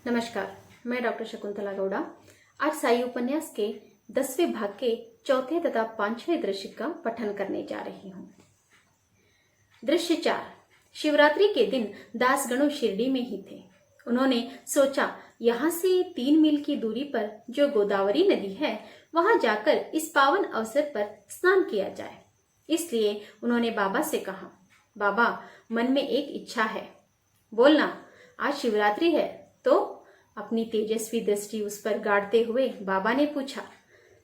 नमस्कार, मैं डॉक्टर शकुंतला गौड़ा आज साई उपन्यास के 10वें भाग के चौथे तथा 5वें दृश्य का पठन करने जा रही हूँ। दृश्य 4। शिवरात्रि के दिन दासगणों शिरडी में ही थे। उन्होंने सोचा यहाँ से 3 मील की दूरी पर जो गोदावरी नदी है वहां जाकर इस पावन अवसर पर स्नान किया जाए। इसलिए उन्होंने बाबा से कहा, बाबा मन में एक इच्छा है, बोलना। आज शिवरात्रि है तो अपनी तेजस्वी दृष्टि उस पर गाड़ते हुए बाबा ने पूछा,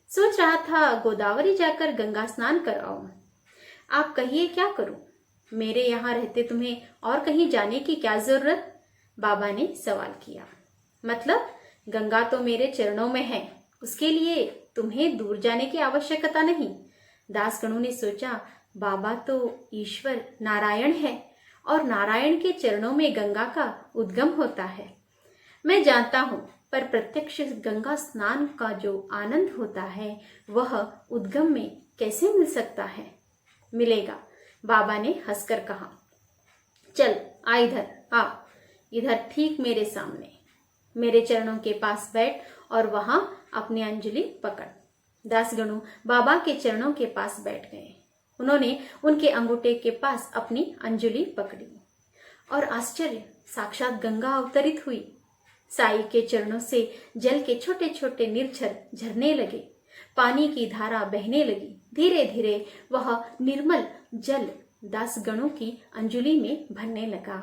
सोच रहा था गोदावरी जाकर गंगा स्नान कर आऊं। आप कहिए क्या करूं? मेरे यहाँ रहते तुम्हें और कहीं जाने की क्या जरूरत? बाबा ने सवाल किया। मतलब गंगा तो मेरे चरणों में है, उसके लिए तुम्हें दूर जाने की आवश्यकता नहीं। दासगणों ने सोचा, बाबा तो ईश्वर नारायण है और नारायण के चरणों में गंगा का उद्गम होता है। मैं जानता हूँ, पर प्रत्यक्ष गंगा स्नान का जो आनंद होता है वह उद्गम में कैसे मिल सकता है? मिलेगा, बाबा ने हंसकर कहा। चल आ इधर, आ इधर ठीक मेरे सामने, मेरे चरणों के पास बैठ और वहां अपनी अंजलि पकड़। दासगणों बाबा के चरणों के पास बैठ गए। उन्होंने उनके अंगूठे के पास अपनी अंजलि पकड़ी और आश्चर्य, साक्षात गंगा अवतरित हुई। साई के चरणों से जल के छोटे छोटे निर्झर झरने लगे, पानी की धारा बहने लगी। धीरे धीरे वह निर्मल जल दासगणों की अंजलि में भरने लगा।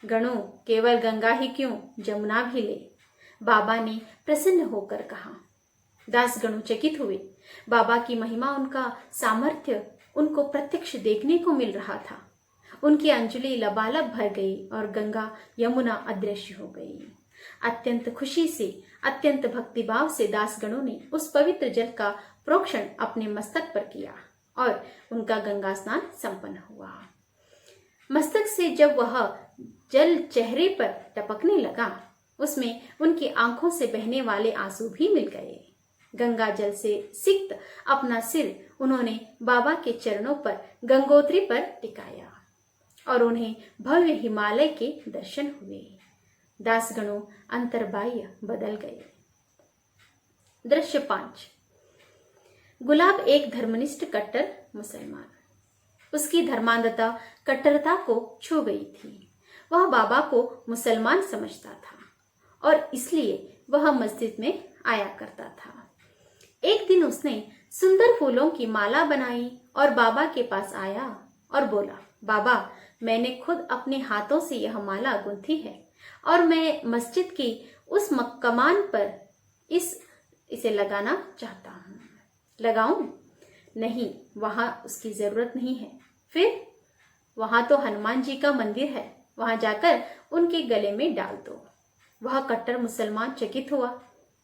गणों, केवल गंगा ही क्यों, जमुना भी ले, बाबा ने प्रसन्न होकर कहा। दासगणों चकित हुए। बाबा की महिमा, उनका सामर्थ्य उनको प्रत्यक्ष देखने को मिल रहा था। उनकी अंजलि लबालब भर गई और गंगा यमुना अदृश्य हो गई। अत्यंत खुशी से, अत्यंत भक्तिभाव से दासगणों ने उस पवित्र जल का प्रोक्षण अपने मस्तक पर किया और उनका गंगा स्नान संपन्न हुआ। मस्तक से जब वह जल चेहरे पर टपकने लगा, उसमें उनकी आंखों से बहने वाले आंसू भी मिल गए। गंगा जल से सिक्त अपना सिर उन्होंने बाबा के चरणों पर गंगोत्री पर टिकाया और उन्हें भव्य हिमालय के दर्शन हुए। दासगणों अंतर्बाह्य बदल गए। दृश्य 5। गुलाब एक धर्मनिष्ठ कट्टर मुसलमान। उसकी धर्मांधता कट्टरता को छू गई थी। वह बाबा को मुसलमान समझता था और इसलिए वह मस्जिद में आया करता था। एक दिन उसने सुंदर फूलों की माला बनाई और बाबा के पास आया और बोला, बाबा मैंने खुद अपने हाथों से यह माला गूंथी है और मैं मस्जिद की उस कमान पर इसे लगाना चाहता हूँ। लगाऊं? नहीं, वहां उसकी जरूरत नहीं है। फिर? वहां तो हनुमान जी का मंदिर है, वहां जाकर उनके गले में डाल दो। वह कट्टर मुसलमान चकित हुआ,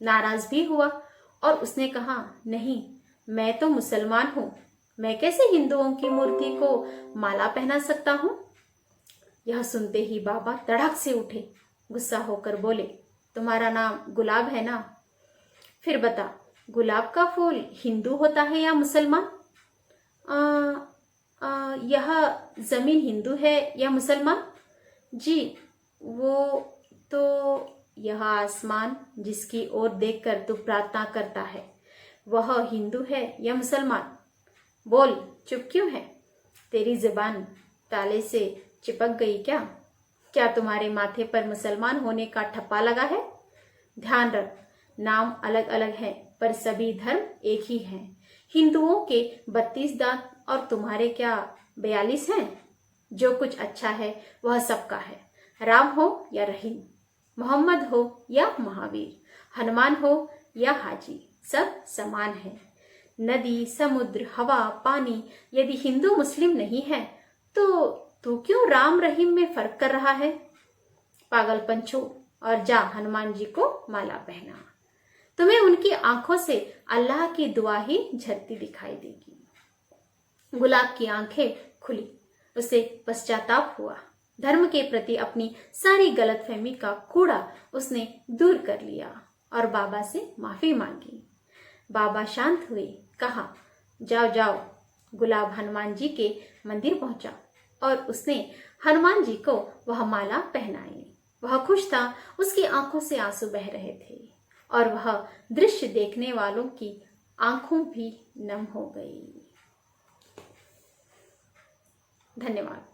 नाराज भी हुआ और उसने कहा, नहीं, मैं तो मुसलमान हूँ, मैं कैसे हिंदुओं की मूर्ति को माला पहना सकता हूँ? यह सुनते ही बाबा तड़क से उठे, गुस्सा होकर बोले, तुम्हारा नाम गुलाब है ना? फिर बता, गुलाब का फूल हिंदू होता है या मुसलमान? यह जमीन हिंदू है या मुसलमान? जी, वो तो यह आसमान जिसकी ओर देखकर तू प्रार्थना करता है, वह हिंदू है या मुसलमान? बोल, चुप क्यों है? तेरी जुबान ताले से चिपक गई क्या? क्या तुम्हारे माथे पर मुसलमान होने का ठप्पा लगा है? ध्यान रख, नाम अलग अलग है पर सभी धर्म एक ही हैं। हिंदुओं के 32 दांत और तुम्हारे क्या 42 हैं? जो कुछ अच्छा है वह सबका है। राम हो या रहीम, मोहम्मद हो या महावीर, हनुमान हो या हाजी, सब समान है। नदी, समुद्र, हवा, पानी यदि हिंदू मुस्लिम नहीं है तो तू क्यों राम रहीम में फर्क कर रहा है? पागलपन छोड़ और जा हनुमान जी को माला पहना। तुम्हें उनकी आंखों से अल्लाह की दुआ ही झरती दिखाई देगी। गुलाब की आंखें खुली, उसे पश्चाताप हुआ। धर्म के प्रति अपनी सारी गलतफहमी का कूड़ा उसने दूर कर लिया और बाबा से माफी मांगी। बाबा शांत हुए, कहा, जाओ जाओ। गुलाब हनुमान जी के मंदिर पहुंचा और उसने हनुमान जी को वह माला पहनाई। वह खुश था, उसकी आंखों से आंसू बह रहे थे और वह दृश्य देखने वालों की आंखों भी नम हो गई। धन्यवाद।